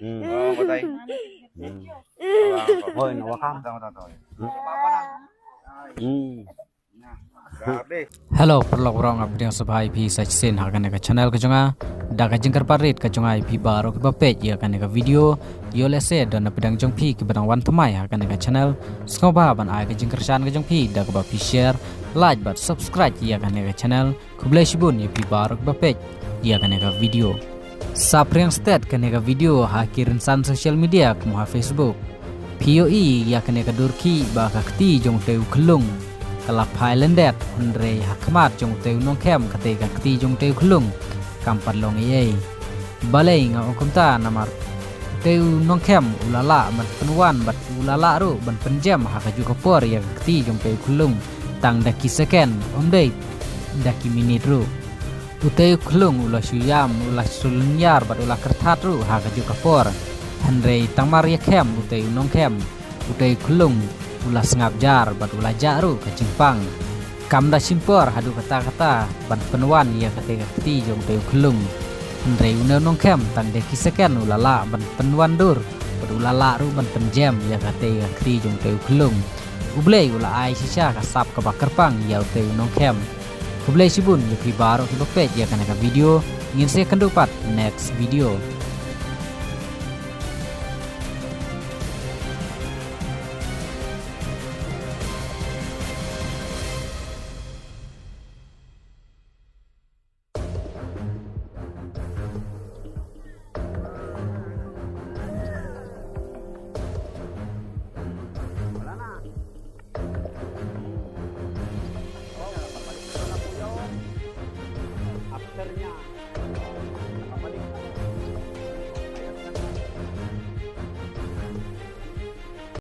Oh, patay. Hoy, nawakam. Grabe. Hello, perlu orang update sebagai pi sajen hakan ke channel kejonga dak jengkar parit kejonga ip baru ke page ya kan ke video yo lese dan pedang jong pi ke pedang wan temai hakan ke channel skoba ban ai ke kyrshan ke jong pi dak ba pi share like but subscribe ya kan ke channel khublei shibun ya pi baru ke page ya kan ke video Saphriang sted kan ke video ha kyrshan social media ke Facebook POE ya kan ke durki ba kakti jong teu khyllung kalap phai lyndet Andre hakmat jong teu nong kem kate kakti jong teu khyllung kampat long ye balai nga okumta namar teu nong kem ulala mat penwan bat ulala ru ban penjam hakaju kapor ya kakti jong teu khyllung tang daki second omdei daki minit ru uteu khyllung ula shiliang ula lynyar bat ula kertat ru hakaju kapor Andre tangmar ya kem uteu nong kem uteu khyllung ulah sengap jar bat ulah jaru ke cimpang kamda simpor hadu kata-kata ban penwan ya kati jong teu khyllung ndrei une nong kem tang de kiseken ulala ban penwan dur bat ulala ru ban penjam ya kati jong teu khyllung khublei ulah ai sisa kasap ke bakerpang ya teu nong kem khublei shibun ya pri baru ke page ya kana video ingin saya kendupat next video